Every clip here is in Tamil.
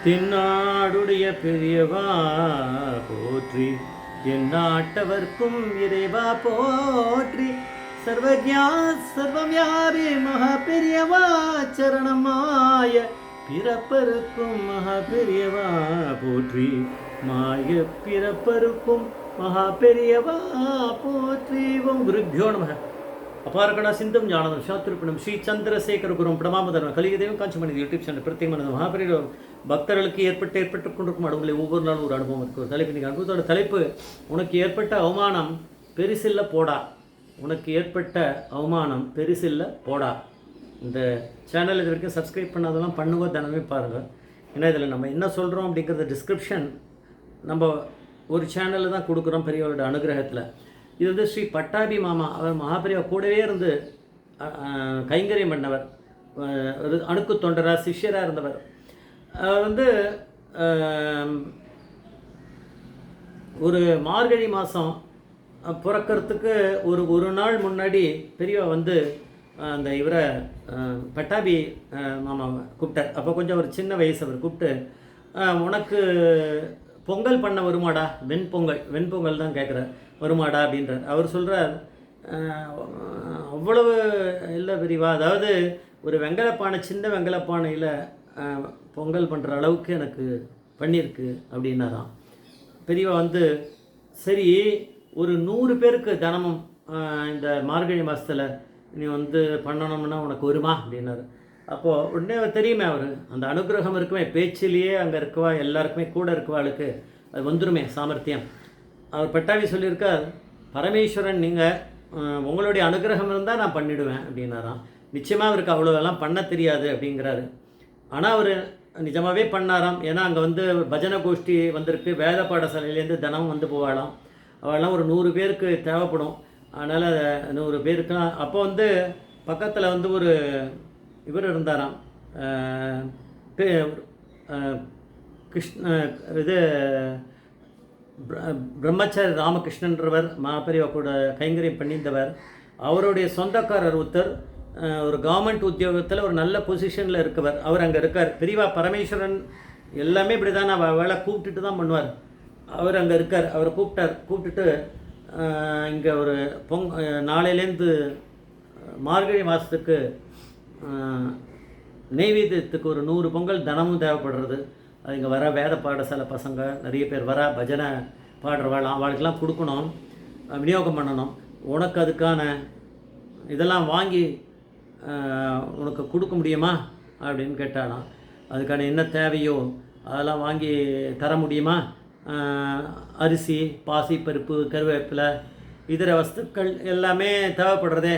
தென்னாடுடைய பெரியவா போற்றி, எந்நாட்டவர்க்கும் இறைவா போற்றி, சர்வஜா சர்வவியாபி மகா பெரியவா சரணமாய பிறப்பருக்கும் மகா பெரியவா போற்றி, மாய பிறப்பருக்கும் மகா பெரியவா போற்றி. ஓம் குருभ्यो நமः. அபாரகண சிந்தும் ஞானதம் சாத்திருப்பணம் ஸ்ரீ சந்திரசேகர குரும் பிரமாமதர்ம கலியுதேவம் காஞ்சிமணி யூடியூப் சேனல் பிரத்யேகமான மகாபெரிய பக்தர்களுக்கு ஏற்பட்டு கொண்டிருக்கும் அனுபவங்களை ஒவ்வொரு நாளும் ஒரு அனுபவம் இருக்குது. ஒரு தலைப்பு நீங்கள் அனுபவத்தோட தலைப்பு, உனக்கு ஏற்பட்ட அவமானம் பெருசில்ல போடா. உனக்கு ஏற்பட்ட அவமானம் பெருசில்ல போடா. இந்த சேனல் இது வரைக்கும் சப்ஸ்கிரைப் பண்ணாதெல்லாம் பண்ணுவோம், தினமே பாருங்கள். ஏன்னா இதில் நம்ம என்ன சொல்கிறோம் அப்படிங்கிறத டிஸ்கிரிப்ஷன் நம்ம ஒரு சேனலில் தான் கொடுக்குறோம் பெரியவரோட அனுகிரகத்தில். இது வந்து ஸ்ரீ பட்டாபி மாமா, அவர் மகாபெரியா கூடவே இருந்து கைங்கரியம் பண்ணவர், அணுக்கு தொண்டராக சிஷ்யராக இருந்தவர். அவர் வந்து ஒரு மார்கழி மாதம் பிறக்கிறதுக்கு ஒரு நாள் முன்னாடி பெரியவா வந்து அந்த இவரை பட்டாபி மாமா கூப்பிட்டார். அப்போ கொஞ்சம் ஒரு சின்ன வயசு. அவர் கூப்பிட்டு, உனக்கு பொங்கல் பண்ண வருமாடா, வெண்பொங்கல் தான் கேட்குறார், வருமாடா அப்படின்றார். அவர் சொல்கிறார், அவ்வளவு இல்லை பெரியவா, அதாவது ஒரு வெங்கலப்பானை, சின்ன வெங்கலப்பானையில் பொங்கல் பண்ணுற அளவுக்கு எனக்கு பண்ணியிருக்கு அப்படின்னாராம். பெரியவா வந்து, சரி ஒரு 100 பேருக்கு தினமும் இந்த மார்கழி மாதத்தில் நீ வந்து பண்ணணும்னா உனக்கு வருமா அப்படின்னாரு. அப்போது உடனே தெரியுமே, அவர் அந்த அனுகிரகம் இருக்குமே, பேச்சிலேயே அங்கே இருக்கவா எல்லாருக்குமே கூட இருக்கவாளுக்கு அது வந்துருமே சாமர்த்தியம். அவர் பட்டாவி சொல்லியிருக்கார், பரமேஸ்வரன் நீங்கள் உங்களுடைய அனுகிரகம் இருந்தால் நான் பண்ணிவிடுவேன் அப்படின்னாராம். நிச்சயமாக அவருக்கு அவ்வளோவெல்லாம் பண்ண தெரியாது அப்படிங்கிறாரு. ஆனால் அவர் நிஜமாகவே பண்ணாராம். ஏன்னா அங்கே வந்து பஜனை கோஷ்டி வந்திருக்கு, வேத பாடசாலையிலேருந்து தினமும் வந்து போவாளாம். அவெல்லாம் ஒரு 100 பேருக்கு தேவைப்படும். அதனால் 100 பேருக்குலாம் அப்போ வந்து பக்கத்தில் வந்து ஒரு இவர் இருந்தாராம், இது பிரம்மச்சாரி ராமகிருஷ்ணன்றவர், மாபெரியவா கூட கைங்கரியம் பண்ணியிருந்தவர். அவருடைய சொந்தக்காரர் ஒருத்தர் ஒரு கவர்மெண்ட் உத்தியோகத்தில் ஒரு நல்ல பொசிஷனில் இருக்கவர், அவர் அங்கே இருக்கார். பெரியவா பரமேஸ்வரன் எல்லாமே இப்படி தான் வேலை கூப்பிட்டுட்டு தான் பண்ணுவார். அவர் அங்கே இருக்கார். அவரை கூப்பிட்டுட்டு இங்கே ஒரு நாளையிலேருந்து மார்கழி மாதத்துக்கு நெய்வேத்தியத்துக்கு ஒரு 100 பொங்கல் தினமும் தேவைப்படுறது. அது இங்கே வர வேத பாடசாலை பசங்க நிறைய பேர் வர, பஜனை பாடுறவாள், அவளுக்கெல்லாம் கொடுக்கணும், விநியோகம் பண்ணணும். உனக்கு அதுக்கான இதெல்லாம் வாங்கி உனக்கு கொடுக்க முடியுமா அப்படின்னு கேட்டாலாம். அதுக்கான என்ன தேவையோ அதெல்லாம் வாங்கி தர முடியுமா? அரிசி, பாசிப்பருப்பு, கருவேப்பிலை, இதர வஸ்துக்கள் எல்லாமே தேவைப்படுறதே,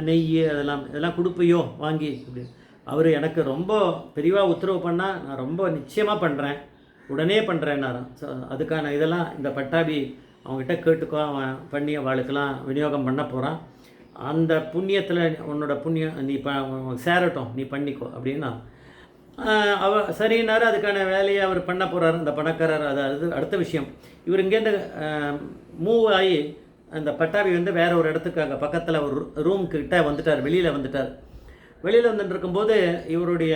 நெய், இதெல்லாம் கொடுப்பையோ வாங்கி அப்படின்னு. அவர் எனக்கு ரொம்ப பெரியவாக உத்தரவு பண்ணால் நான் ரொம்ப நிச்சயமாக பண்ணுறேன், உடனே பண்ணுறேன்னாராம். ஸோ அதுக்கான இதெல்லாம் இந்த பட்டாபி அவங்ககிட்ட கேட்டுக்கோ, அவன் பண்ணி அவளுக்கெல்லாம் விநியோகம் பண்ண போகிறான். அந்த புண்ணியத்தில் உன்னோட புண்ணியம் நீ சேரட்டும், நீ பண்ணிக்கோ அப்படின்னா சரின்னாரு. அதுக்கான வேலையை அவர் பண்ண போகிறார் இந்த பணக்காரர். அதாவது அடுத்த விஷயம், இவர் இங்கேருந்து மூவ் ஆகி அந்த பட்டாபி வந்து வேற ஒரு இடத்துக்கு அங்கே பக்கத்தில் ஒரு ரூம்கிட்ட வந்துட்டார், வெளியில் வந்துட்டு இருக்கும்போது இவருடைய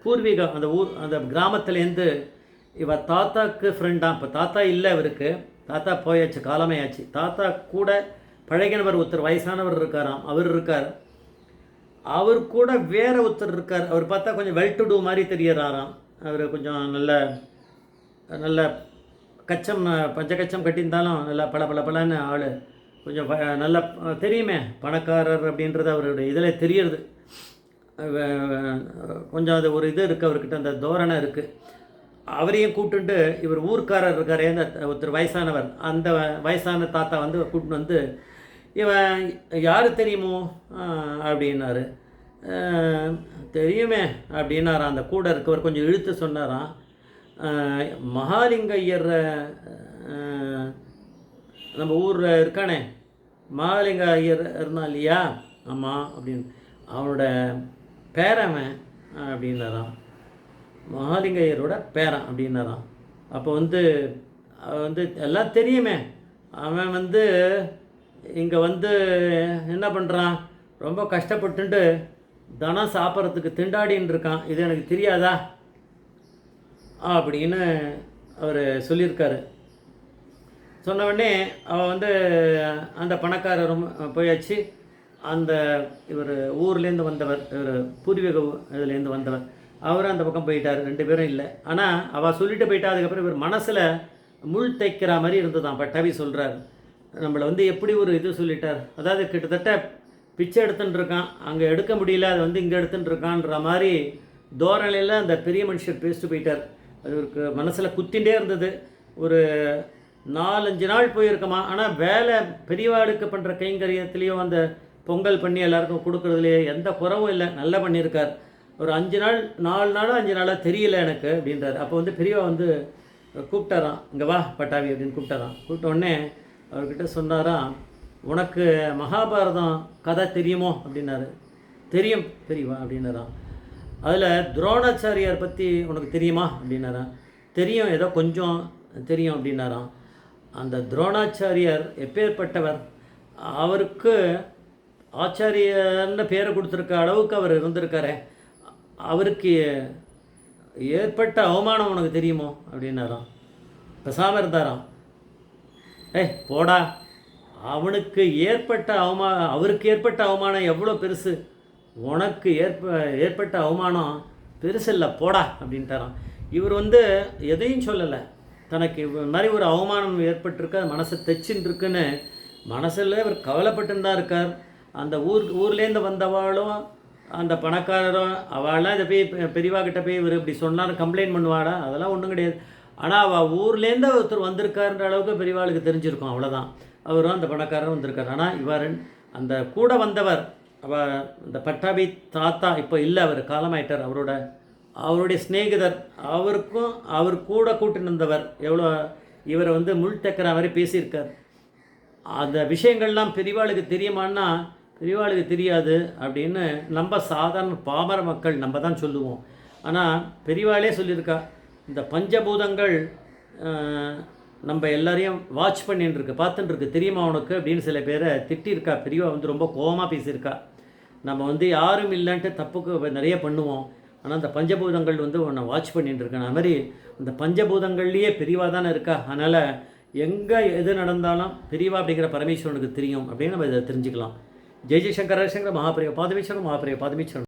பூர்வீகம் அந்த ஊர், அந்த கிராமத்துலேருந்து இவர் தாத்தாக்கு ஃப்ரெண்டாக, இப்போ தாத்தா இல்லை இவருக்கு, தாத்தா போயாச்சு, காலமே ஆச்சு. தாத்தா கூட பழகினவர் ஒருத்தர் வயசானவர் இருக்காராம், அவர் இருக்கார். அவர் கூட வேற ஒருத்தர் இருக்கார். அவர் பார்த்தா கொஞ்சம் வெல் டு டூ மாதிரி தெரியறாராம். அவர் கொஞ்சம் நல்ல கச்சம், பஞ்சகச்சம் கட்டியிருந்தாலும் நல்லா பளபளன்னு ஆள், கொஞ்சம் நல்லா தெரியுமே, பணக்காரர் அப்படின்றது அவருடைய இதில் தெரியுது. கொஞ்சம் அது ஒரு இது இருக்குது அவர்கிட்ட, அந்த தோரணை இருக்குது. அவரையும் கூப்பிட்டுட்டு இவர் ஊர்க்காரர் இருக்காரே, அந்த ஒருத்தர் வயசானவர், அந்த வயசான தாத்தா வந்து கூப்பிட்டு வந்து, இவன் யார் தெரியுமோ அப்படின்னாரு. தெரியுமே அப்படின்னாராம். அந்த கூட இருக்கவர் கொஞ்சம் இழுத்து சொன்னாராம், மகாலிங்க ஐயர் நம்ம ஊரில் இருக்கானே, மகாலிங்க ஐயர் இருந்தான் இல்லையா, ஆமாம் அப்படின்னு, அவனோட பேரவன் அப்படின்னாராம், மகாலிங்க ஐயரோட பேரன் அப்படின்னாராம். அப்போ வந்து எல்லாம் தெரியுமே, அவன் இங்கே என்ன பண்ணுறான், ரொம்ப கஷ்டப்பட்டுட்டு தனம் சாப்பிட்றதுக்கு திண்டாடின்னு இருக்கான், இது எனக்கு தெரியாதா அப்படின்னு அவர் சொல்லியிருக்காரு. சொன்ன உடனே அவள் வந்து அந்த பணக்காரரும் போயாச்சு. அந்த இவர் ஊர்லேருந்து வந்தவர், இவர் பூர்வீக இதுலேருந்து வந்தவர், அவரும் அந்த பக்கம் போயிட்டார். 2 பேரும் இல்லை. ஆனால் அவள் சொல்லிட்டு போயிட்டா. அதுக்கப்புறம் இவர் மனசில் முள் தைக்கிற மாதிரி இருந்ததான். பட்டாபி சொல்கிறார், நம்மளை வந்து எப்படி ஒரு இது சொல்லிட்டார், அதாவது கிட்டத்தட்ட பிச்சை எடுத்துன்னு இருக்கான், அங்கே எடுக்க முடியல, அதை வந்து இங்கே எடுத்துன்னு இருக்கான்ற மாதிரி தோரணையில் அந்த பெரிய மனுஷர் பேசிட்டு போயிட்டார். அது ஒரு மனசில் குத்திகிட்டே இருந்தது. ஒரு 4-5 நாள் போயிருக்கமா. ஆனால் வேலை பெரியவாளுக்கு பண்ணுற கைங்கரியத்துலேயும் அந்த பொங்கல் பண்ணி எல்லாருக்கும் கொடுக்குறதுலையே எந்த குறவும் இல்லை, நல்லா பண்ணியிருக்கார். ஒரு 5 நாள் 4 நாளோ 5 நாளாக தெரியல எனக்கு அப்படின்றார். அப்போ வந்து பெரியவா வந்து கூப்பிட்டாராம், இங்கே வா பட்டாவி அப்படின்னு கூப்பிட்டாராம். கூப்பிட்ட உடனே அவர்கிட்ட சொன்னாராம், உனக்கு மகாபாரதம் கதை தெரியுமோ அப்படின்னாரு. தெரியும் பெரியவா அப்படின்னாராம். அதில் துரோணாச்சாரியார் பற்றி உனக்கு தெரியுமா அப்படின்னாராம். தெரியும், ஏதோ கொஞ்சம் தெரியும் அப்படின்னாராம். அந்த துரோணாச்சாரியார் எப்பேற்பட்டவர், அவருக்கு ஆச்சாரியன்னு பேரை கொடுத்துருக்க அளவுக்கு அவர் இருந்திருக்காரே, அவருக்கு ஏற்பட்ட அவமானம் உனக்கு தெரியுமோ அப்படின்னாராம். பேசாமல் இருந்தாராம். போடா, அவனுக்கு ஏற்பட்ட அவருக்கு ஏற்பட்ட அவமானம் எவ்வளோ பெருசு, உனக்கு ஏற்பட்ட அவமானம் பெருசு இல்லை, போடா அப்படின்ட்டாராம். இவர் வந்து எதையும் சொல்லலை. தனக்கு மாதிரி ஒரு அவமானம் ஏற்பட்டிருக்கு, மனசை தைச்சின்னு இருக்குன்னு மனசில் இவர் கவலைப்பட்டுன்னு தான் இருக்கார். அந்த ஊர்லேருந்து வந்தவாளும் அந்த பணக்காரரும் அவள்லாம் இதை போய் பெரியவாக்கிட்ட போய் இவர் இப்படி சொன்னார் கம்ப்ளைண்ட் பண்ணுவாடா, அதெல்லாம் ஒன்றும் கிடையாது. ஆனால் அவள் ஊர்லேருந்து ஒருத்தர் வந்திருக்காருன்ற அளவுக்கு பெரியவாளுக்கு தெரிஞ்சிருக்கும், அவ்வளோதான். அவரும் அந்த பணக்காரரும் வந்திருக்கார். ஆனால் இவர் அந்த கூட வந்தவர், இந்த பட்டாபி தாத்தா இப்போ இல்லை, அவர் காலமாயிட்டார். அவருடைய சிநேகிதர், அவர் கூட கூட்டின்னு வந்தவர் எவ்வளோ இவரை வந்து முள் தைக்கிற மாதிரி பேசியிருக்கார். அந்த விஷயங்கள்லாம் பெரியவாளுக்கு தெரியுமான்னா பெரியவாளுக்கு தெரியாது அப்படின்னு நம்ம சாதாரண பாமர மக்கள் நம்ம தான் சொல்லுவோம். ஆனால் பெரியவாளே சொல்லியிருக்கா, இந்த பஞ்சபூதங்கள் நம்ம எல்லாரையும் வாட்ச் பண்ணின்னு இருக்கு, பார்த்துட்டு இருக்கு, தெரியுமா உனக்கு அப்படின்னு சில பேரை திட்டியிருக்கா. பெரியவா வந்து ரொம்ப கோபமாக பேசியிருக்கா. நம்ம வந்து யாரும் இல்லைன்ட்டு தப்புக்கு நிறைய பண்ணுவோம், ஆனால் அந்த பஞ்சபூதங்கள் வந்து உன்னை வாட்ச் பண்ணிட்டு இருக்கேன். அது மாதிரி அந்த பஞ்சபூதங்கள்லேயே பெரியவா தானே இருக்கா. அதனால் எங்கே எது நடந்தாலும் பெரியவா அப்படிங்கிற பரமேஸ்வரனுக்கு தெரியும் அப்படின்னு நம்ம இதை தெரிஞ்சுக்கலாம். ஜெய் ஜெய்சங்கர மகாபிரிய பாதமீஸ்வரன் மகாபிரிய பாதமீஸ்வரன்.